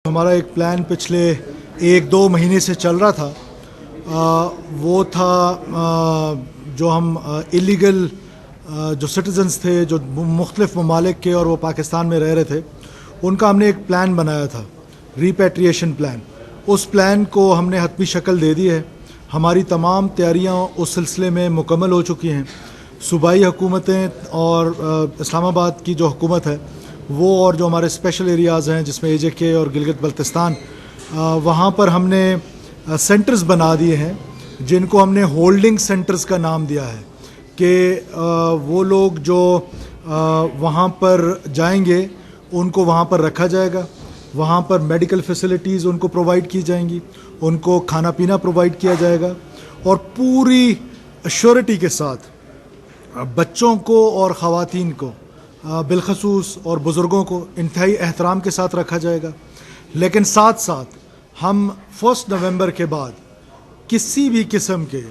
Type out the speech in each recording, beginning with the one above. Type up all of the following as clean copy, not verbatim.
हमारा एक प्लान पिछले 1-2 महीने से चल रहा था। वो था जो हम इलीगल जो सिटीजन्स थे जो मुख्तलिफ ममालिक के और वो पाकिस्तान में रह रहे थे, उनका हमने एक प्लान बनाया था, रिपैट्रिएशन प्लान। उस प्लान को हमने हतमी शक्ल दे दी है। हमारी तमाम तैयारियां उस सिलसिले में मुकम्मल हो चुकी हैं। सूबाई हुकूमतें और इस्लामाबाद की जो हुकूमत है वो, और जो हमारे स्पेशल एरियाज़ हैं जिसमें AJK और गिलगित बल्तिस्तान, वहाँ पर हमने सेंटर्स बना दिए हैं जिनको हमने होल्डिंग सेंटर्स का नाम दिया है कि वो लोग जो वहाँ पर जाएंगे उनको वहाँ पर रखा जाएगा। वहाँ पर मेडिकल फैसिलिटीज़ उनको प्रोवाइड की जाएंगी, उनको खाना पीना प्रोवाइड किया जाएगा और पूरी एश्योरिटी के साथ बच्चों को और ख़वातीन को बिलखसूस और बुज़ुर्गों को इंतहाई एहतराम के साथ रखा जाएगा। लेकिन साथ साथ हम 1 नवंबर के बाद किसी भी किस्म के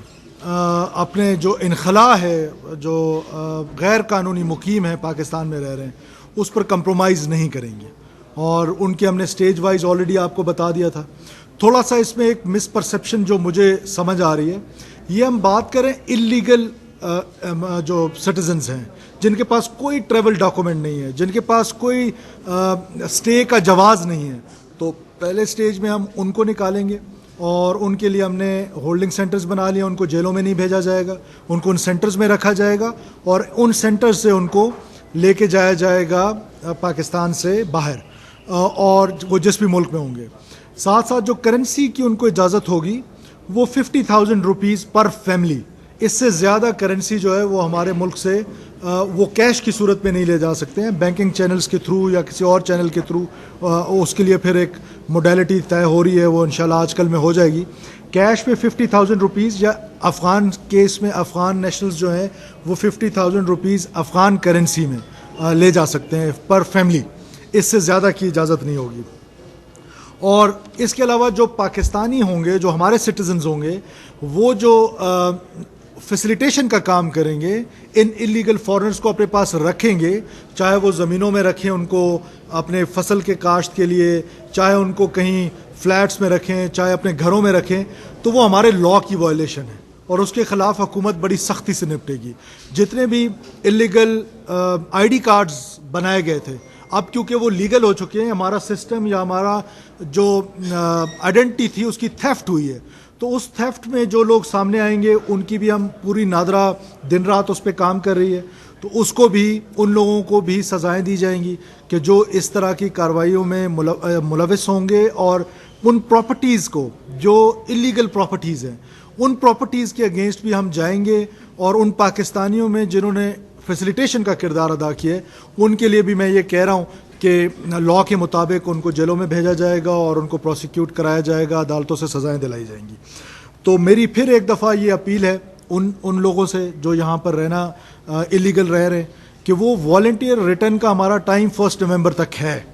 अपने जो इनखला है, जो गैर कानूनी मुकीम है पाकिस्तान में रह रहे हैं, उस पर कंप्रोमाइज़ नहीं करेंगे। और उनके हमने स्टेज वाइज ऑलरेडी आपको बता दिया था। थोड़ा सा इसमें एक मिसपरसेप्शन जो मुझे समझ आ रही है, ये हम बात करें इलीगल जो सिटीजन्स हैं जिनके पास कोई ट्रैवल डॉक्यूमेंट नहीं है, जिनके पास कोई स्टे का जवाज़ नहीं है, तो पहले स्टेज में हम उनको निकालेंगे और उनके लिए हमने होल्डिंग सेंटर्स बना लिया। उनको जेलों में नहीं भेजा जाएगा, उनको उन सेंटर्स में रखा जाएगा और उन सेंटर्स से उनको लेके जाया जाएगा पाकिस्तान से बाहर, और वो जिस भी मुल्क में होंगे। साथ साथ जो करेंसी की उनको इजाज़त होगी वो 50,000 रुपीज़ पर फैमिली। इससे ज़्यादा करेंसी जो है वो हमारे मुल्क से वो कैश की सूरत में नहीं ले जा सकते हैं, बैंकिंग चैनल्स के थ्रू या किसी और चैनल के थ्रू। उसके लिए फिर एक मोडेलिटी तय हो रही है, वो इंशाल्लाह आजकल में हो जाएगी। कैश पे 50,000 रुपीज़, या अफ़गान केस में अफ़गान नेशनल्स जो हैं वो 50,000 रुपीज़ अफ़गान करेंसी में ले जा सकते हैं पर फैमिली। इससे ज़्यादा की इजाज़त नहीं होगी। और इसके अलावा जो पाकिस्तानी होंगे, जो हमारे सिटीजन्स होंगे, वो जो फैसिलिटेशन का काम करेंगे, इन इलीगल फॉरेनर्स को अपने पास रखेंगे, चाहे वो ज़मीनों में रखें उनको अपने फसल के काश्त के लिए, चाहे उनको कहीं फ्लैट्स में रखें, चाहे अपने घरों में रखें, तो वो हमारे लॉ की वायलेशन है और उसके ख़िलाफ़ हुकूमत बड़ी सख्ती से निपटेगी। जितने भी इलीगल ID कार्ड्स बनाए गए थे, अब क्योंकि वो लीगल हो चुके हैं, हमारा सिस्टम या हमारा जो आइडेंटिटी थी उसकी थेफ्ट हुई है, तो उस थेफ्ट में जो लोग सामने आएंगे उनकी भी हम पूरी नादरा दिन रात उस पर काम कर रही है, तो उसको भी, उन लोगों को भी सज़ाएं दी जाएंगी कि जो इस तरह की कार्रवाइयों में मुलविस होंगे। और उन प्रॉपर्टीज़ को जो इलीगल प्रॉपर्टीज़ हैं, उन प्रॉपर्टीज़ के अगेंस्ट भी हम जाएंगे और उन पाकिस्तानियों में जिन्होंने फैसिलिटेशन का किरदार अदा किया है उनके लिए भी मैं ये कह रहा हूँ कि लॉ के मुताबिक उनको जेलों में भेजा जाएगा और उनको प्रोसिक्यूट कराया जाएगा, अदालतों से सज़ाएं दिलाई जाएंगी। तो मेरी फिर एक दफ़ा ये अपील है उन लोगों से जो यहाँ पर रहना इलीगल रह रहे हैं कि वो वॉलंटियर रिटर्न का हमारा टाइम 1 नवंबर तक है,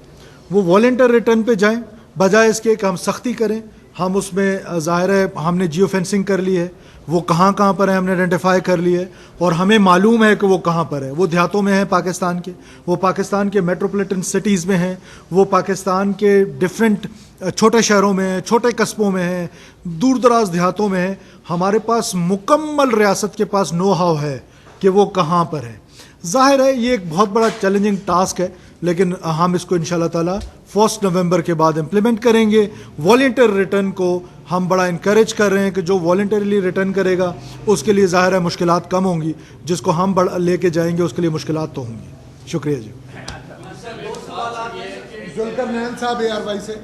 वो वॉलंटियर रिटर्न पे जाएं, बजाय इसके कि हम सख्ती करें। हम उसमें ज़ाहिर है हमने जियो फेंसिंग कर ली है, वो कहाँ पर है हमने आइडेंटिफाई कर ली है और हमें मालूम है कि वो कहाँ पर है। वो देहातों में है पाकिस्तान के, वो पाकिस्तान के मेट्रोपॉलिटन सिटीज़ में हैं, वो पाकिस्तान के डिफरेंट छोटे शहरों में हैं, छोटे कस्बों में हैं, दूर दराज देहातों में हैं। हमारे पास मुकम्मल रियासत के पास नो हाउ है कि वो कहाँ पर है। ज़ाहिर है ये एक बहुत बड़ा चैलेंजिंग टास्क है, लेकिन हम इसको इंशाल्लाह ताला 1 नवंबर के बाद इम्प्लीमेंट करेंगे। वॉलंटियर रिटर्न को हम बड़ा इनकरेज कर रहे हैं कि जो वॉलंटरीली रिटर्न करेगा उसके लिए ज़ाहिर है मुश्किलात कम होंगी, जिसको हम बड़ा लेके जाएंगे उसके लिए मुश्किलात तो होंगी। शुक्रिया जी। जुल्कर नैन साहब ARY से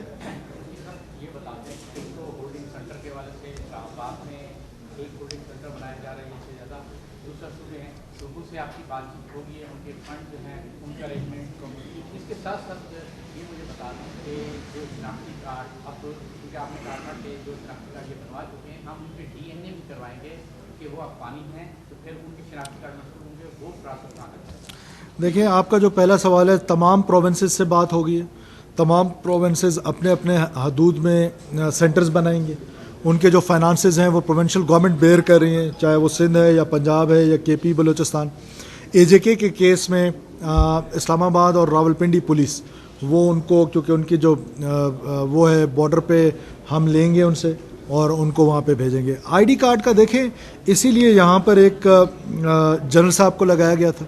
आपकी बातचीत होगी, उनके फंड जो हैं उनका अरेंजमेंट। इसके साथ साथ ये मुझे बता दें कि जो शनाख्ती कार्ड, अब तो क्योंकि आपने कहा था कि जो शनाख्ती कार्ड ये बनवा चुके हैं, हम उनके DNA भी करवाएंगे कि वो अफगानी हैं, तो फिर उनके शनाख्ती कार्ड मशहूर होंगे, वो प्रोसेस कहाँ तक? देखिए, आपका जो पहला सवाल है, तमाम प्रोविंसेस से बात होगी। तमाम प्रोविंसेस अपने अपने हदूद में सेंटर्स बनाएंगे। उनके जो फाइनेंसेस हैं वो प्रोविंशियल गवर्नमेंट बेयर कर रही हैं, चाहे वो सिंध है या पंजाब है या KP बलूचिस्तान। AJK के केस में इस्लामाबाद और रावलपिंडी पुलिस वो उनको, क्योंकि उनकी जो वो है बॉर्डर पे हम लेंगे उनसे और उनको वहाँ पे भेजेंगे। आईडी कार्ड का देखें, इसीलिए यहाँ पर एक जनरल साहब को लगाया गया था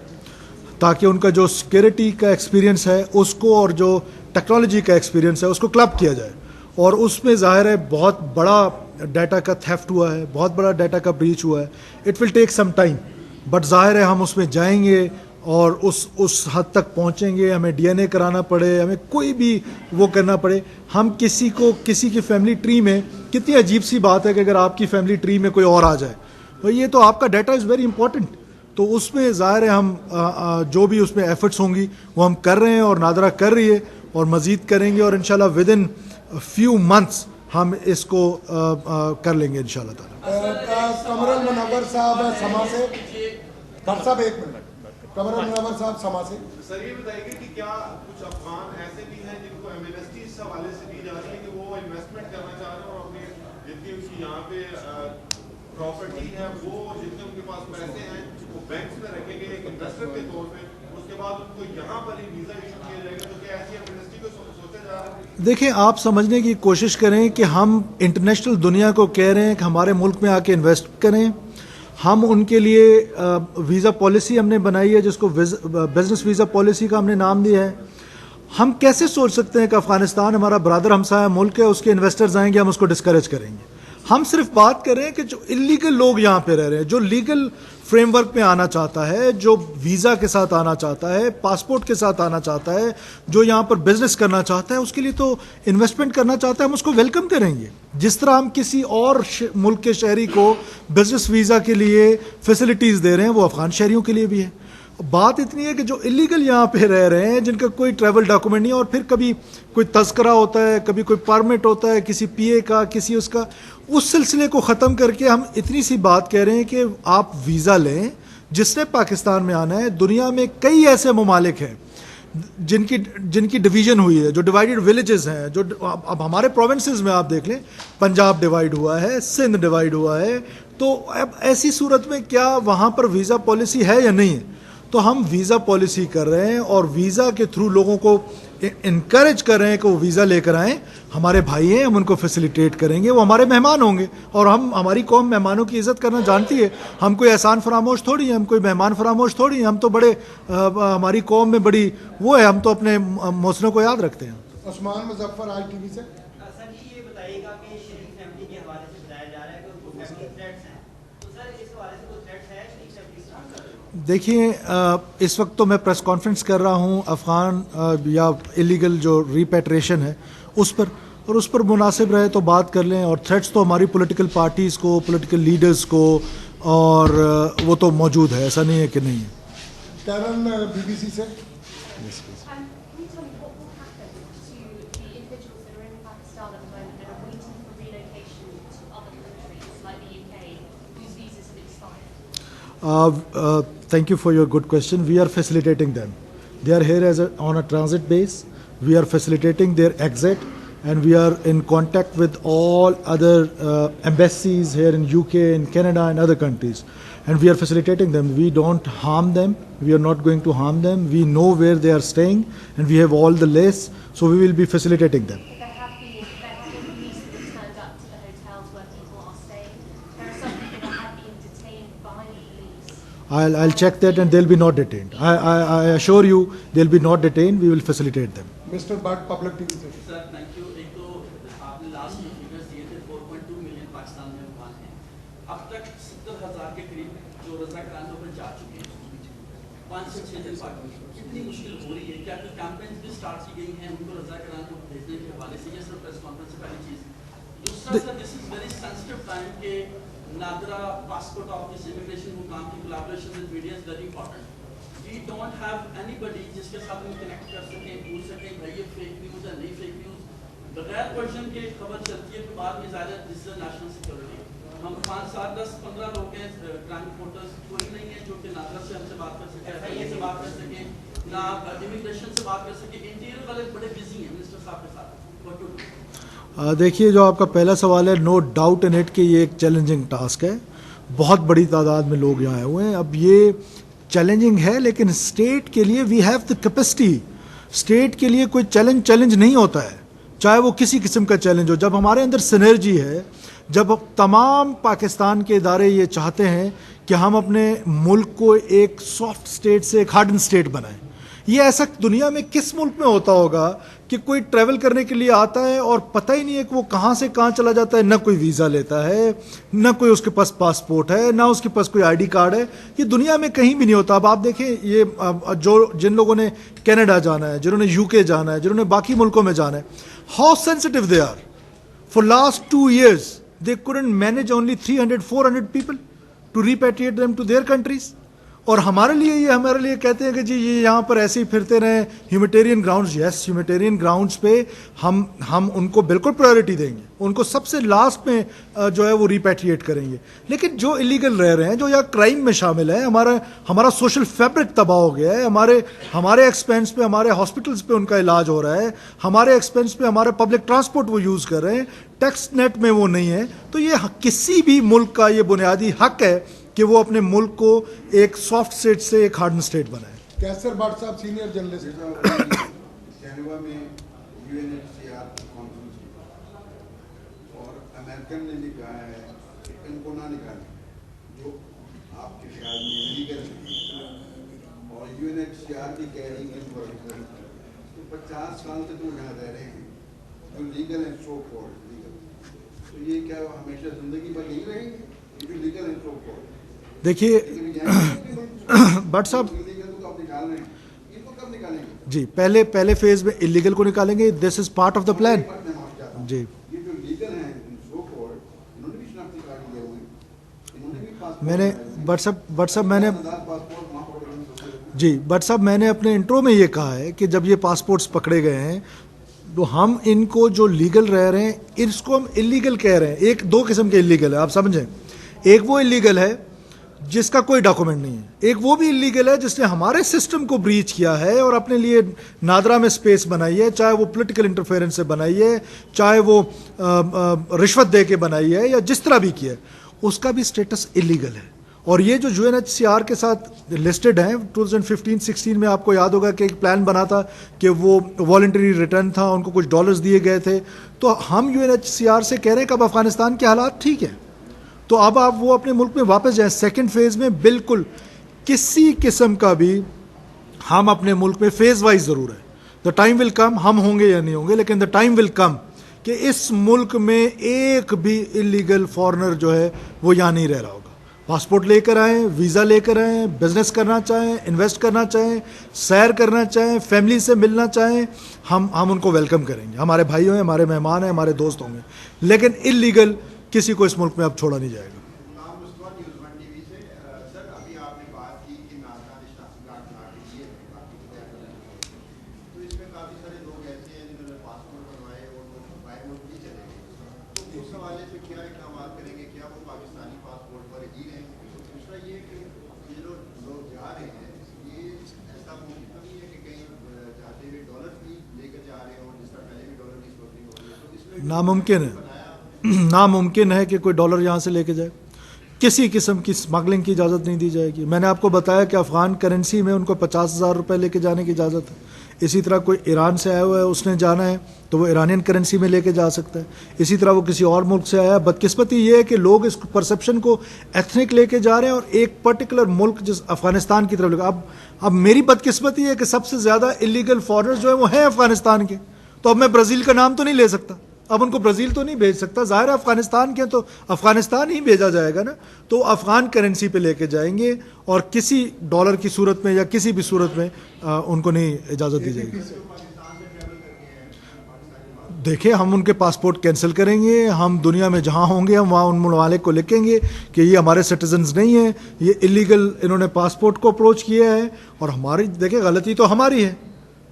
ताकि उनका जो सिक्योरिटी का एक्सपीरियंस है उसको और जो टेक्नोलॉजी का एक्सपीरियंस है उसको क्लब किया जाए। और उसमें ज़ाहिर है बहुत बड़ा डाटा का थेफ्ट हुआ है, बहुत बड़ा डाटा का ब्रीच हुआ है। It will take some time, but ज़ाहिर है हम उसमें जाएंगे और उस हद तक पहुंचेंगे। हमें डीएनए कराना पड़े, हमें कोई भी वो करना पड़े, हम किसी की फैमिली ट्री में, कितनी अजीब सी बात है कि अगर आपकी फैमिली ट्री में कोई और आ जाए, तो ये तो आपका डाटा इज़ वेरी इंपॉर्टेंट। तो उसमें ज़ाहिर है हम जो भी उसमें एफर्ट्स होंगी वो हम कर रहे हैं और नादरा कर रही है और मज़ीद करेंगे और इंशाल्लाह विद इन फ्यू मंथ्स हम इसको कर लेंगे इंशाल्लाह ताला। कमरुल मुनव्वर साहब समा से, डॉक्टर साहब एक मिनट, कमरुल मुनव्वर साहब समा से। सर ये बताइए कि क्या कुछ अफगान ऐसे भी हैं जिनको एमनेस्टी इस हवाले से दी जा रही है कि वो इन्वेस्टमेंट करना चाह रहे हैं और अपने जितनी उनकी यहाँ पे प्रॉपर्टी है वो जितने उनके पास पैसे हैं वो बैंक में रखेंगे एक इन्वेस्टर के तौर पे, उसके बाद उनको यहाँ पर ही वीजा इशू किया जाएगा, तो क्या ऐसी एमनेस्टी को सोचा जा रहा है? देखिए, आप समझने की कोशिश करें कि हम इंटरनेशनल दुनिया को कह रहे हैं कि हमारे मुल्क में आके इन्वेस्ट करें। हम उनके लिए वीज़ा पॉलिसी हमने बनाई है जिसको बिजनेस वीज़ा पॉलिसी का हमने नाम दिया है। हम कैसे सोच सकते हैं कि अफगानिस्तान हमारा ब्रदर हमसाया मुल्क है, उसके इन्वेस्टर्स आएंगे, हम उसको डिस्करेज करेंगे? हम सिर्फ बात कर रहे हैं कि जो इलीगल लोग यहाँ पे रह रहे हैं, जो लीगल फ्रेमवर्क में आना चाहता है, जो वीज़ा के साथ आना चाहता है, पासपोर्ट के साथ आना चाहता है, जो यहाँ पर बिजनेस करना चाहता है, उसके लिए तो इन्वेस्टमेंट करना चाहता है, हम उसको वेलकम करेंगे। जिस तरह हम किसी और मुल्क के शहरी को बिजनेस वीज़ा के लिए फैसिलिटीज़ दे रहे हैं, वो अफगान शहरियों के लिए भी है। बात इतनी है कि जो इलीगल यहाँ पे रह रहे हैं, जिनका कोई ट्रैवल डॉक्यूमेंट नहीं है, और फिर कभी कोई तस्करा होता है, कभी कोई परमिट होता है किसी पीए का, किसी उसका, उस सिलसिले को ख़त्म करके हम इतनी सी बात कह रहे हैं कि आप वीज़ा लें जिसने पाकिस्तान में आना है। दुनिया में कई ऐसे ममालिक हैं जिनकी डिवीज़न हुई है, जो डिवाइडेड विलेजेस हैं, जो अब हमारे प्रोविंसेस में आप देख लें, पंजाब डिवाइड हुआ है, सिंध डिवाइड हुआ है। तो अब ऐसी सूरत में क्या वहाँ पर वीज़ा पॉलिसी है या नहीं है? तो हम वीज़ा पॉलिसी कर रहे हैं और वीज़ा के थ्रू लोगों को इनकरेज कर रहे हैं कि वो वीज़ा लेकर आएँ। हमारे भाई हैं, हम उनको फैसिलिटेट करेंगे, वो हमारे मेहमान होंगे। और हमारी कौम मेहमानों की इज़्ज़त करना जानती है। हम कोई एहसान फरामोश थोड़ी हैं, हम कोई मेहमान फरामोश थोड़ी हैं। हम तो बड़े हमारी कौम में बड़ी वो है, हम तो अपने मौसलों को याद रखते हैं। उस्मान मुजफ्फर ITV से। सर ये बताइएगा कि शरीफ फैमिली के हवाले से बताया जा रहा है कि उनको फैमिली थ्रेट्स हैं, तो सर इस हवाले से कोई थ्रेट्स है शरीफ फैमिली से? देखिए, इस वक्त तो मैं प्रेस कॉन्फ्रेंस कर रहा हूँ अफ़गान या इलीगल जो रिपेट्रेशन है उस पर, और उस पर मुनासिब रहे तो बात कर लें। और थ्रेट्स तो हमारी पॉलिटिकल पार्टीज़ को, पॉलिटिकल लीडर्स को, और वो तो मौजूद है, ऐसा नहीं है कि नहीं है। टैरन BBC से। Can you tell me what will happen to the individuals that are in Pakistan at the moment that are waiting for relocation to other countries like the UK, whose visas have expired? Thank you for your good question. We are facilitating them. They are here on a transit base. We are facilitating their exit, and we are in contact with all other embassies here in UK, in Canada, and other countries. And we are facilitating them. We don't harm them. We are not going to harm them. We know where they are staying, and we have all the lists. So we will be facilitating them. There have been police that have turned up to the hotels where people are staying. There are some people that have been detained by the police. I'll check that, and they'll be not detained. I assure you, they'll be not detained. We will facilitate them. Mister but public TV से। Sir thank you. एक तो आपने last में figures दिए थे 4.2 million Pakistan में अफगान हैं। अब तक 70,000 के करीब जो रजा कराने पर जा चुके हैं, 5 से 6 दिन बाद कितनी मुश्किल हो रही है? क्या कोई कैंपेन्स भी स्टार्ट की गई हैं उनको रजा कराने को भेजने के हवाले से? ये सर प्रेस कॉन्फ्रेंस से पहली चीज़। दूसरा sir, this is very sensitive time के नादरा पासपोर्ट ऑफिस इमिग्रेशन मुकाम की collaboration with media is very important. We don't have anybody जिसके साथ हम कनेक्ट कर सकें, पूछ सकें भाई ये फेक न्यूज़ है नहीं फेक न्यूज़। बगैर वर्जन के खबर चलती है, फिर बाद में ज़्यादा दिस इज नेशनल सिक्योरिटी। हम 5, 7, 10, 15 लोग हैं क्राइम रिपोर्टर्स, कोई नहीं है जो कि नादरा से हमसे बात कर सके, FIA से बात कर सके, ना इमिग्रेशन से बात कर सके। इंटीरियर वाले बड़े बिजी हैं मिनिस्टर साहब के साथ। What to do? देखिए, जो आपका पहला सवाल है, नो डाउट इन इट कि ये एक चैलेंजिंग टास्क है। बहुत बड़ी तादाद में लोग यहाँ आए हुए हैं। अब ये चैलेंजिंग है, लेकिन स्टेट के लिए we have the capacity state के लिए कोई चैलेंज नहीं होता है, चाहे वो किसी किस्म का चैलेंज हो। जब हमारे अंदर सिनर्जी है, जब तमाम पाकिस्तान के इदारे ये चाहते हैं कि हम अपने मुल्क को एक सॉफ्ट स्टेट से एक हार्डन स्टेट बनाएं, ये ऐसा दुनिया में किस मुल्क में होता होगा कि कोई ट्रैवल करने के लिए आता है और पता ही नहीं है कि वो कहाँ से कहाँ चला जाता है, ना कोई वीज़ा लेता है, ना कोई उसके पास पासपोर्ट है, ना उसके पास कोई आईडी कार्ड है। ये दुनिया में कहीं भी नहीं होता। अब आप देखें, ये जिन लोगों ने कनाडा जाना है, जिन्होंने यूके जाना है, जिन्होंने बाकी मुल्कों में जाना है, how sensitive they are. For last 2 years they couldn't manage only 300-400 people to repatriate them to their countries। और हमारे लिए कहते हैं कि जी ये यहाँ पर ऐसे ही फिरते रहें, humanitarian grounds. Yes, humanitarian grounds पे हम उनको बिल्कुल प्रायोरिटी देंगे, उनको सबसे लास्ट में जो है वो रिपैट्रिएट करेंगे। लेकिन जो इलीगल रह रहे हैं, जो यहाँ क्राइम में शामिल है, हमारा सोशल फैब्रिक तबाह हो गया है, हमारे एक्सपेंस पे, हमारे हॉस्पिटल्स पे उनका इलाज हो रहा है, हमारे एक्सपेंस पे हमारे पब्लिक ट्रांसपोर्ट वो यूज़ कर रहे हैं, टैक्स नेट में वो नहीं है। तो ये किसी भी मुल्क का ये बुनियादी हक है कि वो अपने मुल्क को एक सॉफ्ट स्टेट से एक हार्डन स्टेट बनाए। कैसर भट्ट साहब, सीनियर जर्नलिस्ट। जेनेवा में UNHCR कॉन्फ्रेंस और अमेरिकन ने भी कहा है कि इनको ना निकालें जो आपके ख्याल में इलीगल है, और UNHCR भी कह रही है तो 50 साल से तो यहाँ रह रहे हैं जो लीगल है, सो कॉल्ड लीगल। तो ये क्या हमेशा जिंदगी भर यही रहेंगे जो लीगल है, सो कॉल्ड? देखिए भट्ट साहब जी, पहले फेज में इलीगल को निकालेंगे। This is part of the plan जी। मैंने भट्ट साहब मैंने अपने इंट्रो में ये कहा है कि जब ये पासपोर्ट्स पकड़े गए हैं तो हम इनको जो लीगल रह रहे हैं इसको हम इलीगल कह रहे हैं। दो किस्म के इलीगल है, आप समझें। एक वो इलीगल है जिसका कोई डॉक्यूमेंट नहीं है, एक वो भी इलीगल है जिसने हमारे सिस्टम को ब्रीच किया है और अपने लिए नादरा में स्पेस बनाई है, चाहे वो पॉलिटिकल इंटरफेरेंस से बनाई है, चाहे वो रिश्वत दे के बनाई है, या जिस तरह भी किया है, उसका भी स्टेटस इलीगल है। और ये जो UNHCR के साथ लिस्टेड हैं, 2015-16 में आपको याद होगा कि एक प्लान बना था कि वो वॉलंटरी रिटर्न था, उनको कुछ डॉलर्स दिए गए थे। तो हम UNHCR से कह रहे हैं कि अब अफगानिस्तान के हालात ठीक है, तो अब आप वो अपने मुल्क में वापस जाएं। सेकंड फेज में बिल्कुल किसी किस्म का भी हम अपने मुल्क में फेज वाइज ज़रूर है। द टाइम विल कम, हम होंगे या नहीं होंगे, लेकिन द टाइम विल कम कि इस मुल्क में एक भी इलीगल फॉरेनर जो है वो यहाँ नहीं रह रहा होगा। पासपोर्ट लेकर आएँ, वीज़ा लेकर आएँ, बिजनेस करना चाहें, इन्वेस्ट करना चाहें, सैर करना चाहें, फैमिली से मिलना चाहें, हम उनको वेलकम करेंगे। हमारे भाई हैं, हमारे मेहमान हैं, हमारे दोस्त होंगे, लेकिन इलीगल किसी को इस मुल्क में अब छोड़ा नहीं जाएगा। नामुमकिन है कि कोई डॉलर यहाँ से लेके जाए। किसी किस्म की स्मगलिंग की इजाज़त नहीं दी जाएगी। मैंने आपको बताया कि अफ़गान करेंसी में उनको 50,000 रुपये लेके जाने की इजाज़त है। इसी तरह कोई ईरान से आया हुआ है, उसने जाना है तो वो ईरानियन करेंसी में लेके जा सकता है। इसी तरह वो किसी और मुल्क से आया है। बदकिस्मती ये है कि लोग इस परसेप्शन को एथनिक लेके जा रहे हैं और एक पर्टिकुलर मुल्क जिस अफ़गानिस्तान की तरफ लेकर। अब मेरी बदकिस्मती है कि सबसे ज़्यादा इलीगल फॉरेनर्स जो है वो हैं अफ़गानिस्तान के। तो अब मैं ब्राज़ील का नाम तो नहीं ले सकता, अब उनको ब्राज़ील तो नहीं भेज सकता, ज़ाहिर है अफ़गानिस्तान के तो अफ़गानिस्तान ही भेजा जाएगा ना। तो अफ़गान करेंसी पे लेके जाएंगे और किसी डॉलर की सूरत में या किसी भी सूरत में उनको नहीं इजाज़त दी जाएगी। देखिए, हम उनके पासपोर्ट कैंसिल करेंगे, हम दुनिया में जहाँ होंगे हम वहाँ उन ममालिक को लिखेंगे कि ये हमारे सिटीजन्स नहीं हैं, ये इलीगल इन्होंने पासपोर्ट को अप्रोच किया है। और हमारी देखिए गलती तो हमारी है,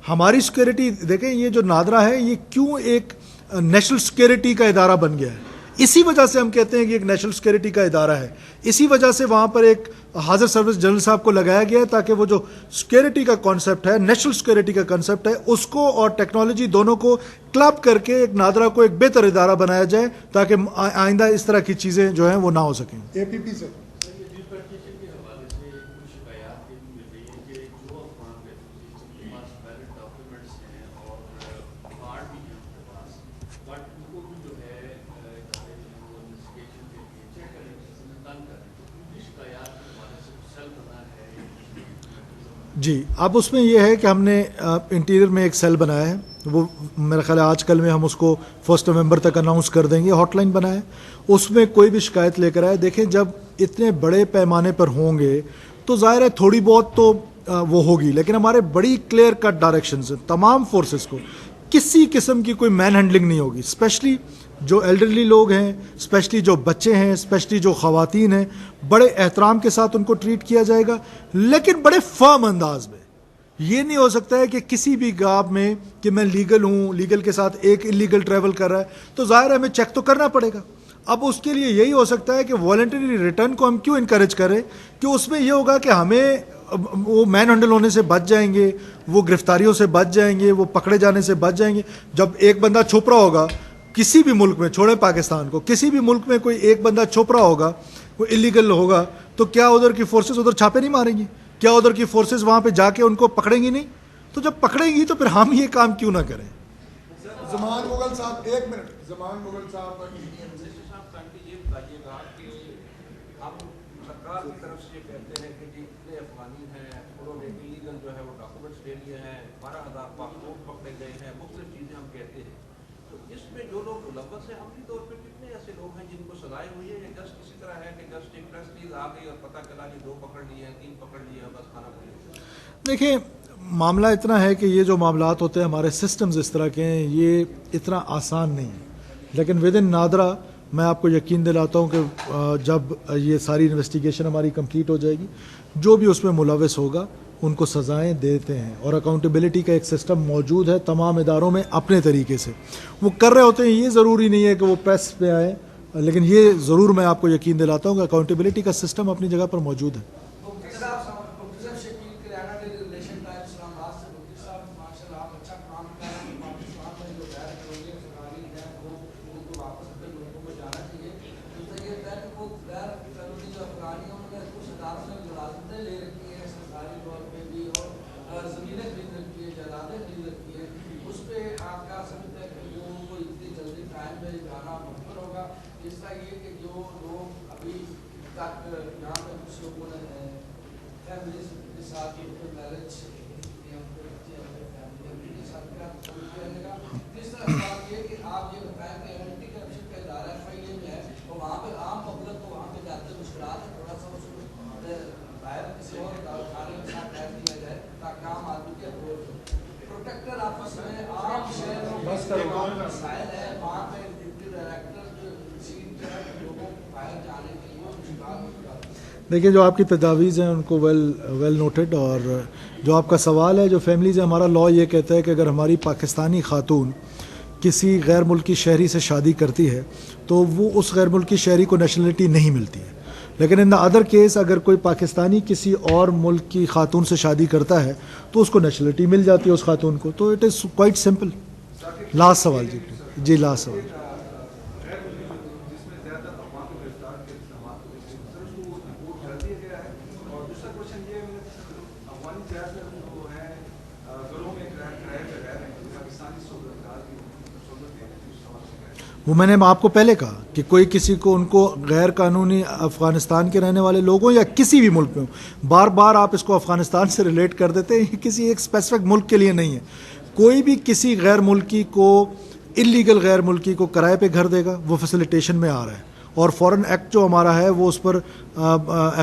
हमारी सिक्योरिटी देखें, ये जो नादरा है ये क्यों एक नेशनल सिक्योरिटी का इदारा बन गया है। इसी वजह से हम कहते हैं कि एक नेशनल सिक्योरिटी का इदारा है। इसी वजह से वहाँ पर एक हाजिर सर्विस जनरल साहब को लगाया गया है ताकि वो जो सिक्योरिटी का कॉन्सेप्ट है, नेशनल सिक्योरिटी का कॉन्सेप्ट है, उसको और टेक्नोलॉजी दोनों को क्लब करके एक नादरा को एक बेहतर इदारा बनाया जाए ताकि आइंदा इस तरह की चीज़ें जो हैं वो ना हो सकें। APP से उनको भी जो है वो इन्वेस्टिगेशन के लिए चेक करें, तंग करें, शिकायत के हवाले से सेल बना है। जी, अब उसमें यह है कि हमने इंटीरियर में एक सेल बनाया है, वो मेरा ख्याल है आजकल में हम उसको 1 नवंबर तक अनाउंस कर देंगे। हॉटलाइन बनाया है, उसमें कोई भी शिकायत लेकर आए। देखें, जब इतने बड़े पैमाने पर होंगे तो ज़ाहिर है थोड़ी बहुत तो वो होगी, लेकिन हमारे बड़ी क्लियर कट डायरेक्शंस हैं तमाम फोर्सेस को, किसी किस्म की कोई मैन हैंडलिंग नहीं होगी। स्पेशली जो एल्डरली लोग हैं, स्पेशली जो बच्चे हैं, स्पेशली जो ख़वातीन हैं, बड़े एहतराम के साथ उनको ट्रीट किया जाएगा, लेकिन बड़े फर्म अंदाज में। ये नहीं हो सकता है कि किसी भी गाँव में कि मैं लीगल हूँ, लीगल के साथ एक इलीगल ट्रैवल कर रहा है, तो ज़ाहिर है हमें चेक तो करना पड़ेगा। अब उसके लिए यही हो सकता है कि वॉलंटरी रिटर्न को हम क्यों इनकरेज करें, कि उसमें यह होगा कि हमें वो मैन हैंडल होने से बच जाएंगे, वो गिरफ्तारियों से बच जाएंगे, वो पकड़े जाने से बच जाएंगे। जब एक बंदा छुप रहा होगा किसी भी मुल्क में, छोड़े पाकिस्तान को, किसी भी मुल्क में कोई एक बंदा छुप रहा होगा, कोई इलीगल होगा, तो क्या उधर की फोर्सेस उधर छापे नहीं मारेंगी? क्या उधर की फोर्सेस वहां पे जाके उनको पकड़ेंगी नहीं? तो जब पकड़ेंगी तो फिर हम ये काम क्यों ना करें? जमान मुगल साहब 1 मिनट, जमान मुगल साहब ये बताइएगा कि हम सरकार की तरफ से कहते हैं कि जितने अफगानी हैं उन्होंने इलीगल जो है वो डॉक्यूमेंट्स ले लिए हैं, 12,000 पासपोर्ट पकड़े गए हैं, मुख्तलिफ चीज़ें हम कहते हैं। तो इसमें जो लोग मुलव्वस हैं, अमली तौर पर कितने ऐसे लोग हैं जिनको सजाएं हुई है, या जस्ट इसी तरह है कि जस्ट एक प्रेस रिलीज आ गई और पता चला कि 2 पकड़ लिए हैं, 3 पकड़ लिए हैं, बस खाना पीना? देखिए, मामला इतना है कि ये जो मामलात होते हैं, हमारे सिस्टम्स इस तरह के हैं, ये इतना आसान नहीं है। लेकिन विद इन नादरा मैं आपको यकीन दिलाता हूँ कि जब ये सारी इन्वेस्टिगेशन हमारी कंप्लीट हो जाएगी, जो भी उसमें मुलव्वस होगा उनको सज़ाएं देते हैं, और अकाउंटेबिलिटी का एक सिस्टम मौजूद है तमाम इदारों में। अपने तरीके से वो कर रहे होते हैं, ये ज़रूरी नहीं है कि वो प्रेस पे आए, लेकिन ये ज़रूर मैं आपको यकीन दिलाता हूँ कि अकाउंटेबिलिटी का सिस्टम अपनी जगह पर मौजूद है। देखिए, जो आपकी तजावीज़ हैं उनको वेल नोटेड, और जो आपका सवाल है, जो फैमिलीज़ है, हमारा लॉ ये कहता है कि अगर हमारी पाकिस्तानी खातून किसी गैर मुल्की शहरी से शादी करती है तो वो उस गैर मुल्की शहरी को नेशनलिटी नहीं मिलती है। लेकिन इन द अदर केस अगर कोई पाकिस्तानी किसी और मुल्क की खातून से शादी करता है तो उसको नेशनलिटी मिल जाती है उस खातून को। तो it is quite simple. Last सवाल जी लास्ट सवाल। वो मैंने आपको पहले कहा कि कोई किसी को, उनको गैर कानूनी अफ़गानिस्तान के रहने वाले लोगों या किसी भी मुल्क में हो, बार बार आप इसको अफ़गानिस्तान से रिलेट कर देते हैं, किसी एक स्पेसिफिक मुल्क के लिए नहीं है। कोई भी किसी गैर मुल्की को, इलीगल गैर मुल्की को किराए पे घर देगा, वो फैसिलिटेशन में आ रहा है, और फॉरेन एक्ट जो हमारा है वो उस पर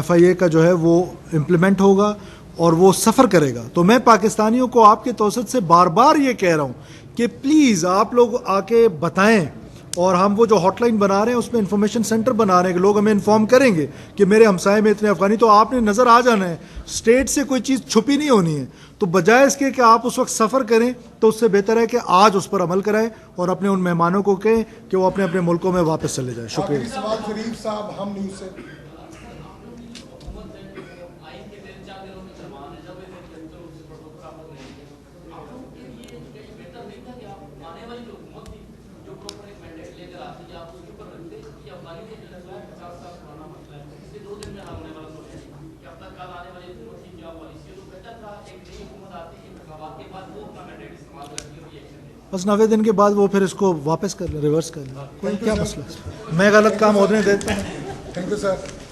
FIA का जो है वो इम्प्लीमेंट होगा और वो सफ़र करेगा। तो मैं पाकिस्तानियों को आपके तौसत से बार बार ये कह रहा हूँ कि प्लीज़ आप लोग आके बताएं, और हम वो जो हॉटलाइन बना रहे हैं उसमें इंफॉर्मेशन सेंटर बना रहे हैं कि लोग हमें इन्फॉर्म करेंगे कि मेरे हमसाए में इतने अफगानी। तो आपने नज़र आ जाना है, स्टेट से कोई चीज़ छुपी नहीं होनी है। तो बजाय इसके कि आप उस वक्त सफ़र करें, तो उससे बेहतर है कि आज उस पर अमल कराएं और अपने उन मेहमानों को कहें कि वो अपने अपने मुल्कों में वापस चले जाएं। शुक्रिया। सवाल शरीफ साहब, हम न्यूज़ से। बस 90 दिन के बाद वो फिर इसको वापस कर ले, रिवर्स कर ले, कोई क्या मसला है। मैं गलत काम होने देता हूँ। Thank you sir.